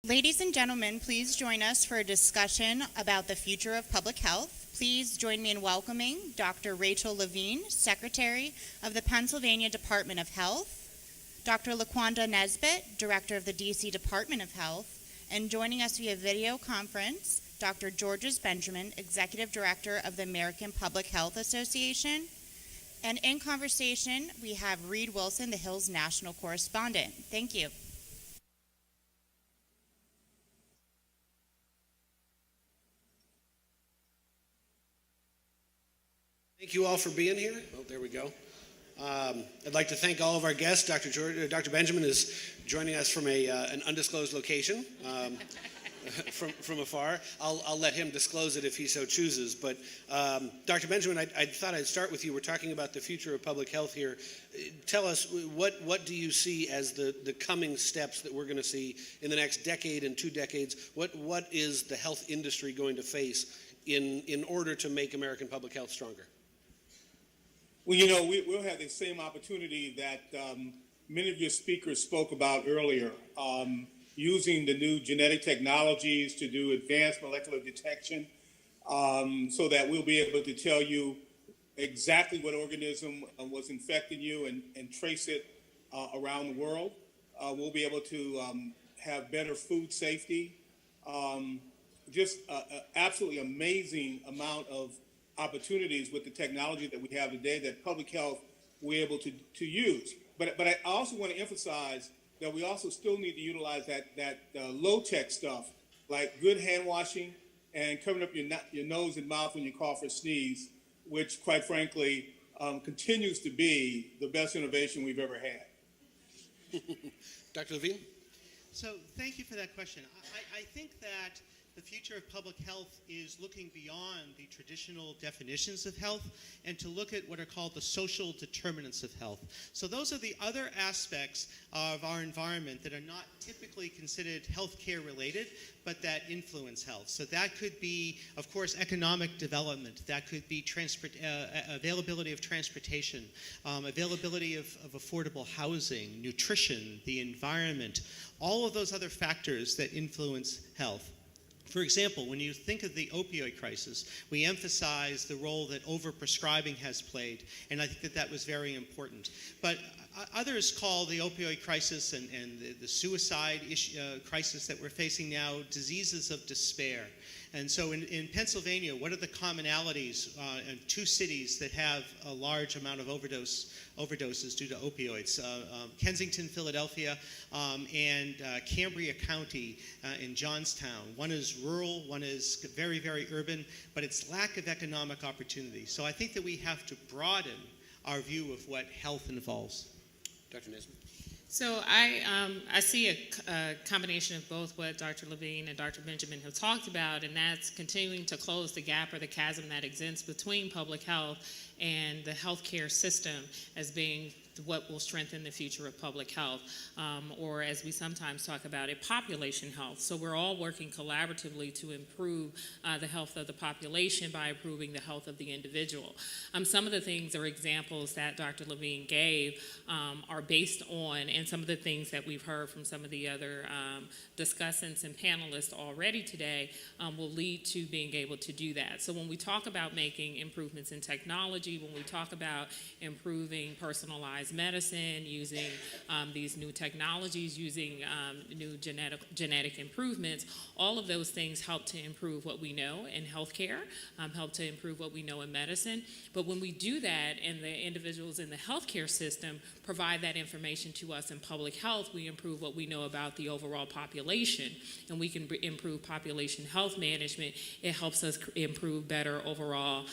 Ladies and gentlemen, please join us for a discussion about the future of public health. Please join me in welcoming Dr. Rachel Levine, Secretary of the Pennsylvania Department of Health, Dr. LaQuanda Nesbitt, Director of the DC Department of Health, and joining us via video conference, Dr. Georges Benjamin, Executive Director of the American Public Health Association. And in conversation, we have Reed Wilson, the Hill's National Correspondent. Thank you. Thank you all for being here. Oh, there we go. I'd like to thank all of our guests. Dr. Benjamin is joining us from an undisclosed location from afar. I'll let him disclose it if he so chooses. But Dr. Benjamin, I thought I'd start with you. We're talking about the future of public health here. Tell us, what do you see as the coming steps that we're going to see in the next decade and 2 decades? What is the health industry going to face in order to make American public health stronger? Well, we'll have the same opportunity that many of your speakers spoke about earlier, using the new genetic technologies to do advanced molecular detection, so that we'll be able to tell you exactly what organism was infecting you and trace it around the world. We'll be able to have better food safety, just an absolutely amazing amount of opportunities with the technology that we have today that public health we're able to use. But I also want to emphasize that we also still need to utilize that low-tech stuff, like good hand washing and covering up your nose and mouth when you cough or sneeze, which, quite frankly, continues to be the best innovation we've ever had. Dr. Levine? So thank you for that question. I think that the future of public health is looking beyond the traditional definitions of health and to look at what are called the social determinants of health. So those are the other aspects of our environment that are not typically considered healthcare related, but that influence health. So that could be, of course, economic development. That could be availability of transportation, availability of affordable housing, nutrition, the environment, all of those other factors that influence health. For example, when you think of the opioid crisis, we emphasize the role that overprescribing has played, and I think that was very important. But others call the opioid crisis and the suicide crisis that we're facing now diseases of despair. And so in Pennsylvania, what are the commonalities in 2 cities that have a large amount of overdoses due to opioids? Kensington, Philadelphia, and Cambria County in Johnstown. One is rural, one is very, very urban, but it's lack of economic opportunity. So I think that we have to broaden our view of what health involves. Dr. Nesbitt? So I see a combination of both what Dr. Levine and Dr. Benjamin have talked about, and that's continuing to close the gap or the chasm that exists between public health and the healthcare system as being what will strengthen the future of public health, or as we sometimes talk about it, population health. So we're all working collaboratively to improve the health of the population by improving the health of the individual. Some of the things or examples that Dr. Levine gave are based on, and some of the things that we've heard from some of the other discussants and panelists already today will lead to being able to do that. So when we talk about making improvements in technology, when we talk about improving personalized medicine, using these new technologies, using new genetic improvements, all of those things help to improve what we know in healthcare, help to improve what we know in medicine. But when we do that and the individuals in the healthcare system provide that information to us in public health, we improve what we know about the overall population, and we can improve population health management. It helps us improve better overall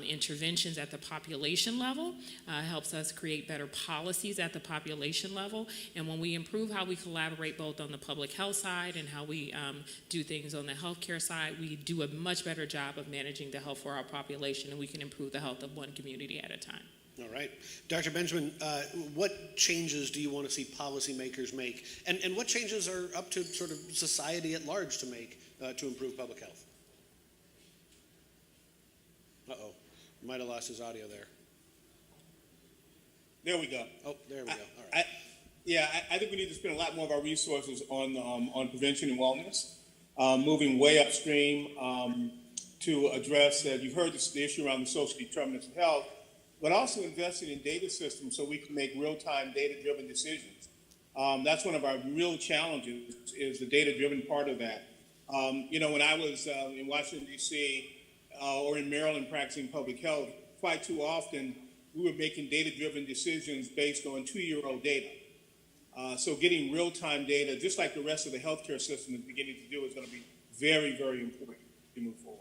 interventions at the population level, helps us create better policies at the population level, and when we improve how we collaborate both on the public health side and how we do things on the healthcare side, we do a much better job of managing the health for our population, and we can improve the health of one community at a time. All right. Dr. Benjamin, what changes do you want to see policymakers make, and what changes are up to sort of society at large to make to improve public health? Uh-oh. Might have lost his audio there. There we go. Oh, there we go. All right. Yeah, I think we need to spend a lot more of our resources on prevention and wellness, moving way upstream to address, you've heard the issue around the social determinants of health, but also investing in data systems so we can make real-time data-driven decisions. That's one of our real challenges is the data-driven part of that. When I was in Washington, D.C. Or in Maryland practicing public health, quite too often we were making data-driven decisions based on 2-year-old data. So getting real-time data, just like the rest of the healthcare system is beginning to do, is going to be very, very important to move forward.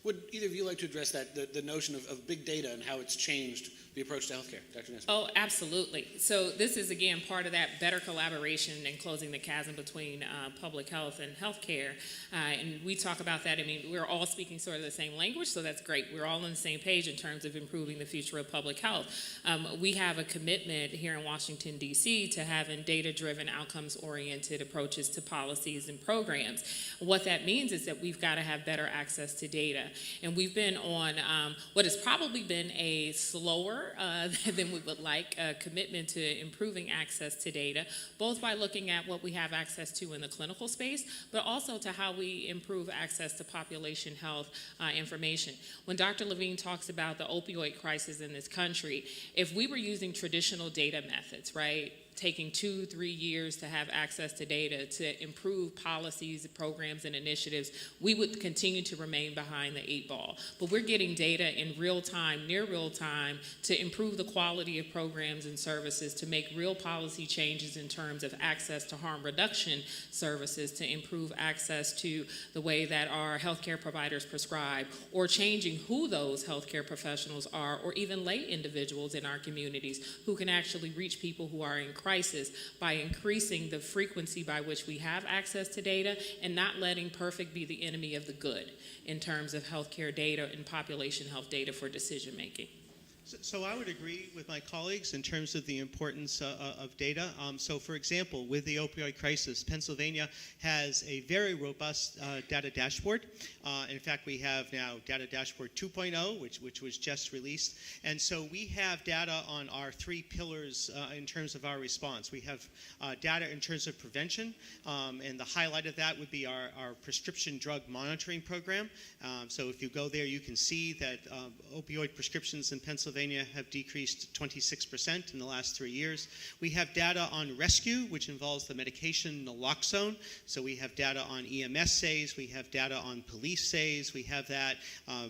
Would either of you like to address that, the notion of big data and how it's changed the approach to healthcare? Dr. Nesbitt. Oh, absolutely. So this is, again, part of that better collaboration and closing the chasm between public health and healthcare. And we talk about that. I mean, we're all speaking sort of the same language, so that's great. We're all on the same page in terms of improving the future of public health. We have a commitment here in Washington, D.C. to having data-driven, outcomes-oriented approaches to policies and programs. What that means is that we've got to have better access to data. And we've been on what has probably been a slower than we would like commitment to improving access to data, both by looking at what we have access to in the clinical space, but also to how we improve access to population health information. When Dr. Levine talks about the opioid crisis in this country, if we were using traditional data methods, right, taking 2-3 years to have access to data to improve policies, programs, and initiatives, we would continue to remain behind the 8 ball. But we're getting data in real time, near real time, to improve the quality of programs and services, to make real policy changes in terms of access to harm reduction services, to improve access to the way that our healthcare providers prescribe, or changing who those healthcare professionals are, or even lay individuals in our communities who can actually reach people who are in crisis by increasing the frequency by which we have access to data and not letting perfect be the enemy of the good in terms of healthcare data and population health data for decision making. So I would agree with my colleagues in terms of the importance of data. So for example, with the opioid crisis, Pennsylvania has a very robust data dashboard. In fact, we have now Data Dashboard 2.0, which was just released. And so we have data on our 3 pillars in terms of our response. We have data in terms of prevention, and the highlight of that would be our prescription drug monitoring program. So if you go there, you can see that opioid prescriptions in Pennsylvania have decreased 26% in the last 3 years. We have data on rescue, which involves the medication naloxone. So we have data on EMS saves. We have data on police saves. We have that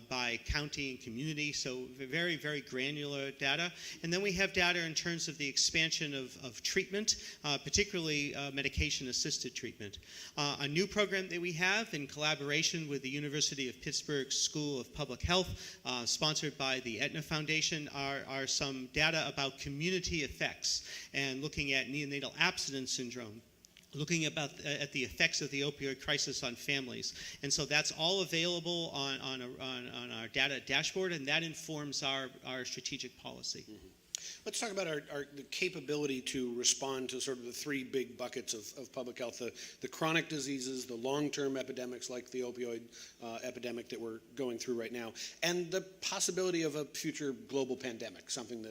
by county and community. So very, very granular data. And then we have data in terms of the expansion of treatment, particularly medication-assisted treatment. A new program that we have in collaboration with the University of Pittsburgh School of Public Health, sponsored by the Aetna Foundation, are some data about community effects and looking at neonatal abstinence syndrome, looking at the effects of the opioid crisis on families. And so that's all available on our data dashboard, and that informs our strategic policy. Mm-hmm. Let's talk about the capability to respond to sort of the 3 big buckets of public health, the chronic diseases, the long-term epidemics like the opioid epidemic that we're going through right now, and the possibility of a future global pandemic, something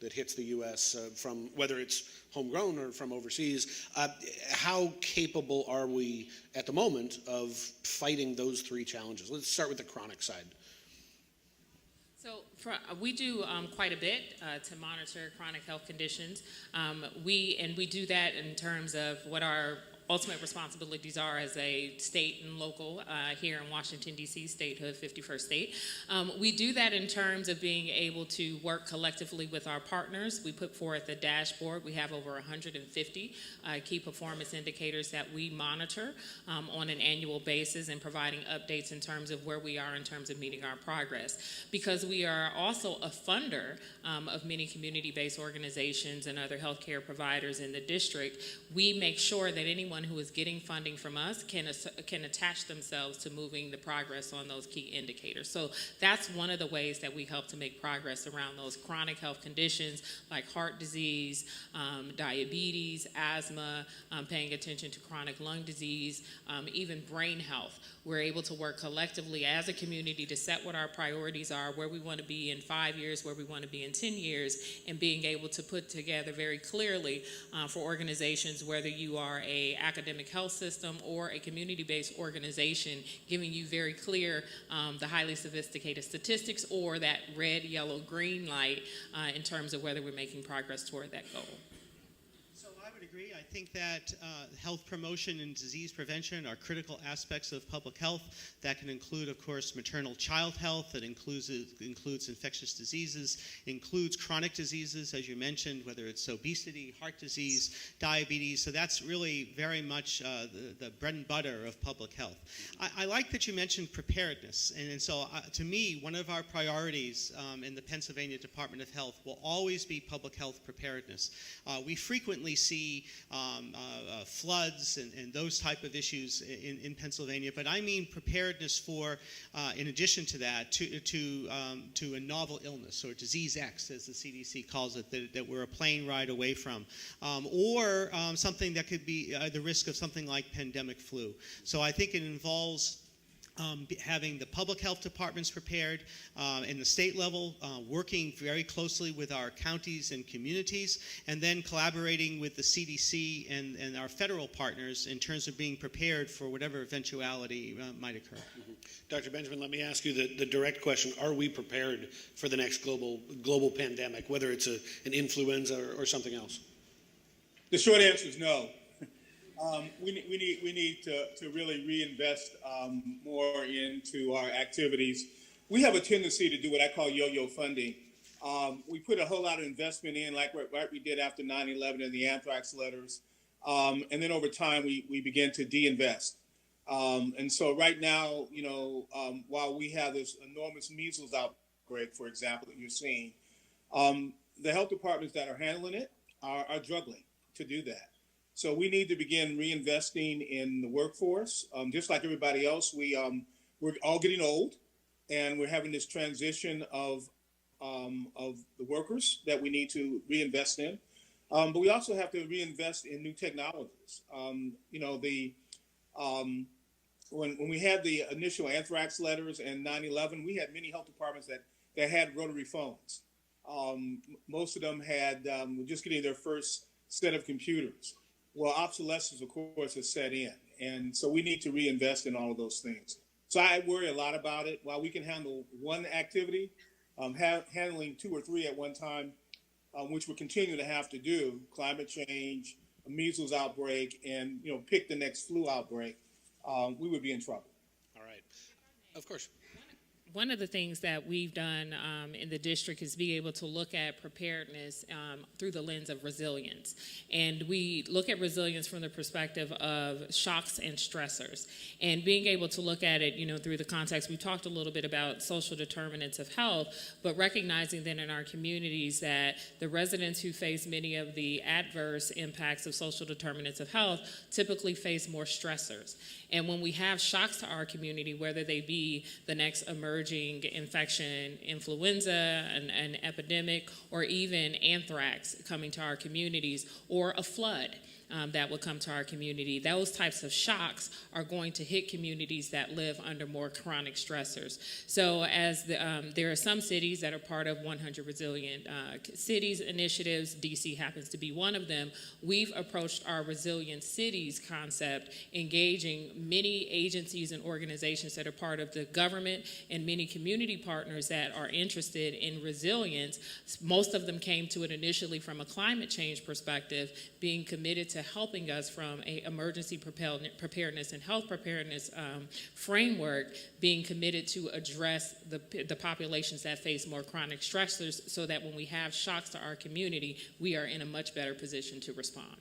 that hits the U.S. From whether it's homegrown or from overseas. How capable are we at the moment of fighting those 3 challenges? Let's start with the chronic side. So we do quite a bit to monitor chronic health conditions. We do that in terms of what our ultimate responsibilities are as a state and local here in Washington, D.C., statehood, 51st state. We do that in terms of being able to work collectively with our partners. We put forth a dashboard. We have over 150 key performance indicators that we monitor on an annual basis and providing updates in terms of where we are in terms of meeting our progress. Because we are also a funder of many community-based organizations and other healthcare providers in the district, we make sure that anyone anyone who is getting funding from us can attach themselves to moving the progress on those key indicators. So that's one of the ways that we help to make progress around those chronic health conditions like heart disease, diabetes, asthma, paying attention to chronic lung disease, even brain health. We're able to work collectively as a community to set what our priorities are, where we want to be in 5 years, where we want to be in 10 years, and being able to put together very clearly for organizations, whether you are a academic health system or a community-based organization, giving you very clear the highly sophisticated statistics or that red, yellow, green light in terms of whether we're making progress toward that goal. So I would agree. I think that health promotion and disease prevention are critical aspects of public health. That can include, of course, maternal child health. It includes infectious diseases, includes chronic diseases, as you mentioned, whether it's obesity, heart disease, diabetes. So that's really very much the bread and butter of public health. I like that you mentioned preparedness. And so to me, one of our priorities in the Pennsylvania Department of Health will always be public health preparedness. We frequently see floods and those type of issues in Pennsylvania, but I mean preparedness for, in addition to that, to a novel illness or disease X, as the CDC calls it, that we're a plane ride away from, or something that could be the risk of something like pandemic flu. So I think it involves having the public health departments prepared in the state level, working very closely with our counties and communities, and then collaborating with the CDC and our federal partners in terms of being prepared for whatever eventuality might occur. Mm-hmm. Dr. Benjamin, let me ask you the direct question. Are we prepared for the next global pandemic, whether it's an influenza or something else? The short answer is no. We need to really reinvest more into our activities. We have a tendency to do what I call yo-yo funding. We put a whole lot of investment in, like we did after 9/11 and the anthrax letters, and then over time we begin to de-invest. And so right now, while we have this enormous measles outbreak, for example, that you're seeing, the health departments that are handling it are struggling to do that. So we need to begin reinvesting in the workforce. Just like everybody else, we're all getting old, and we're having this transition of the workers that we need to reinvest in. But we also have to reinvest in new technologies. When we had the initial anthrax letters and 9/11, we had many health departments that had rotary phones. Most of them were just getting their first set of computers. Well, obsolescence, of course, has set in. And so we need to reinvest in all of those things. So I worry a lot about it. While we can handle one activity, handling 2 or 3 at one time, which we're continuing to have to do, climate change, a measles outbreak, and pick the next flu outbreak, we would be in trouble. All right. Of course. One of the things that we've done in the district is be able to look at preparedness through the lens of resilience. And we look at resilience from the perspective of shocks and stressors. And being able to look at it, through the context, we talked a little bit about social determinants of health, but recognizing that in our communities that the residents who face many of the adverse impacts of social determinants of health typically face more stressors. And when we have shocks to our community, whether they be the next emerging infection, influenza, an epidemic, or even anthrax coming to our communities, or a flood that will come to our community, those types of shocks are going to hit communities that live under more chronic stressors. So as there are some cities that are part of 100 Resilient Cities initiatives, DC happens to be one of them, we've approached our Resilient Cities concept, engaging many agencies and organizations that are part of the government and many community partners that are interested in resilience. Most of them came to it initially from a climate change perspective, being committed to helping us from an emergency preparedness and health preparedness framework, being committed to address the populations that face more chronic stressors so that when we have shocks to our community, we are in a much better position to respond.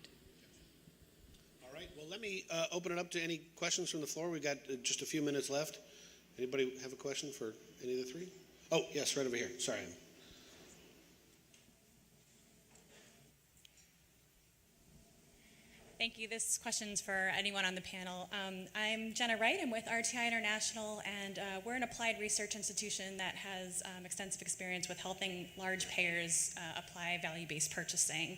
All right. Well, let me open it up to any questions from the floor. We've got just a few minutes left. Anybody have a question for any of the three? Oh, yes, right over here. Sorry. Thank you. This question's for anyone on the panel. I'm Jenna Wright. I'm with RTI International, and we're an applied research institution that has extensive experience with helping large payers apply value-based purchasing.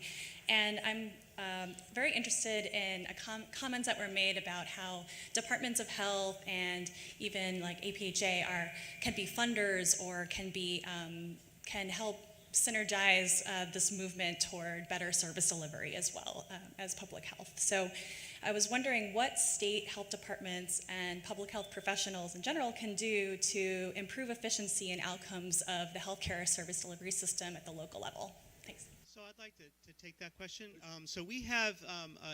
And I'm very interested in comments that were made about how departments of health and even like APHA can be funders or can help synergize this movement toward better service delivery as well as public health. So I was wondering what state health departments and public health professionals in general can do to improve efficiency and outcomes of the healthcare service delivery system at the local level. Thanks. So I'd like to take that question. So we have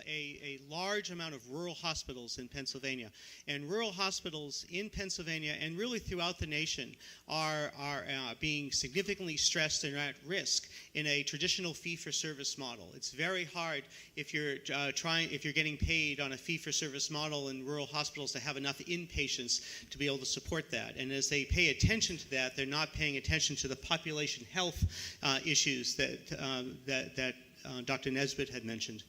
a large amount of rural hospitals in Pennsylvania, and rural hospitals in Pennsylvania and really throughout the nation are being significantly stressed and are at risk in a traditional fee-for-service model. It's very hard if you're getting paid on a fee-for-service model in rural hospitals to have enough inpatients to be able to support that. And as they pay attention to that, they're not paying attention to the population health issues that Dr. Nesbitt had mentioned.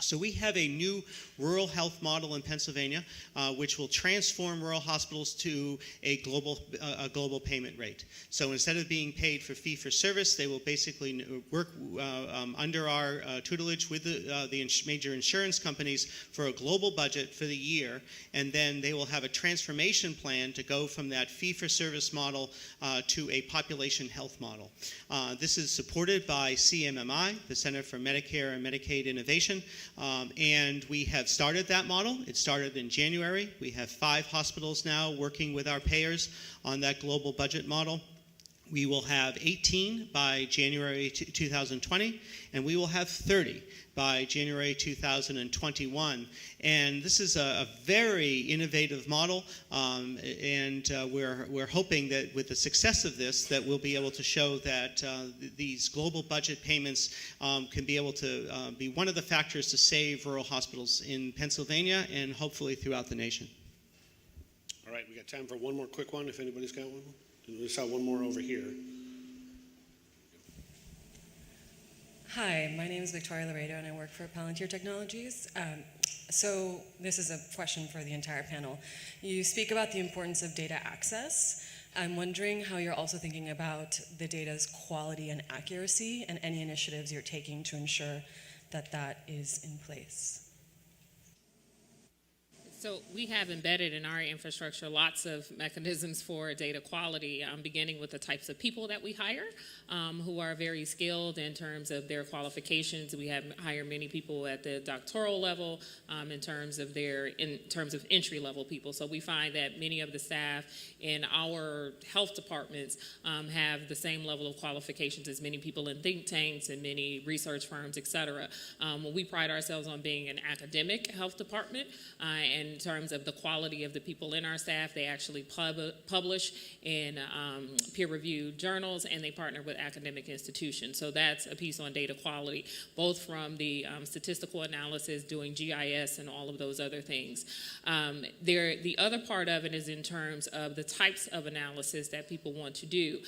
So we have a new rural health model in Pennsylvania, which will transform rural hospitals to a global payment rate. So instead of being paid for fee-for-service, they will basically work under our tutelage with the major insurance companies for a global budget for the year, and then they will have a transformation plan to go from that fee-for-service model to a population health model. This is supported by CMMI, the Center for Medicare and Medicaid Innovation. And we have started that model. It started in January. We have 5 hospitals now working with our payers on that global budget model. We will have 18 by January 2020, and we will have 30 by January 2021. And this is a very innovative model, and we're hoping that with the success of this, that we'll be able to show that these global budget payments can be able to be one of the factors to save rural hospitals in Pennsylvania and hopefully throughout the nation. All right, we got time for one more quick one, if anybody's got one. We saw one more over here. Hi, my name is Victoria Laredo, and I work for Palantir Technologies. So this is a question for the entire panel. You speak about the importance of data access. I'm wondering how you're also thinking about the data's quality and accuracy and any initiatives you're taking to ensure that that is in place. So we have embedded in our infrastructure lots of mechanisms for data quality, beginning with the types of people that we hire, who are very skilled in terms of their qualifications. We hire many people at the doctoral level, in terms of entry level people. So we find that many of the staff in our health departments have the same level of qualifications as many people in think tanks and many research firms, et cetera. We pride ourselves on being an academic health department, and in terms of the quality of the people in our staff, they actually publish in peer-reviewed journals, and they partner with academic institutions. So that's a piece on data quality, both from the statistical analysis, doing GIS, and all of those other things. The other part of it is in terms of the types of analysis that people want to do.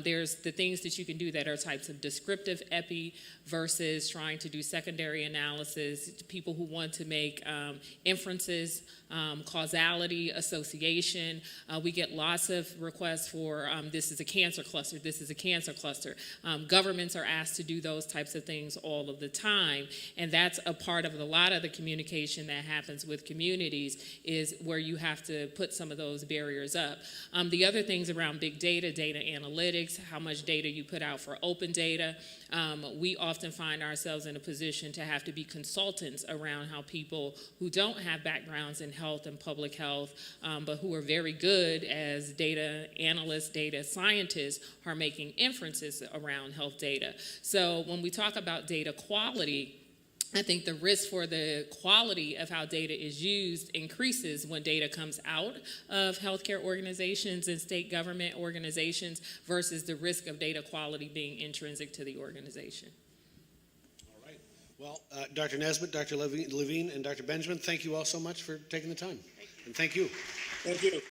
There's the things that you can do that are types of descriptive epi versus trying to do secondary analysis, people who want to make inferences, causality, association. We get lots of requests for this is a cancer cluster, this is a cancer cluster. Governments are asked to do those types of things all of the time, and that's a part of a lot of the communication that happens with communities is where you have to put some of those barriers up. The other things around big data, data analytics, how much data you put out for open data. We often find ourselves in a position to have to be consultants around how people who don't have backgrounds in health and public health, but who are very good as data analysts, data scientists, are making inferences around health data. So when we talk about data quality, I think the risk for the quality of how data is used increases when data comes out of healthcare organizations and state government organizations versus the risk of data quality being intrinsic to the organization. All right. Well, Dr. Nesbitt, Dr. Levine, and Dr. Benjamin, thank you all so much for taking the time. And thank you. Thank you.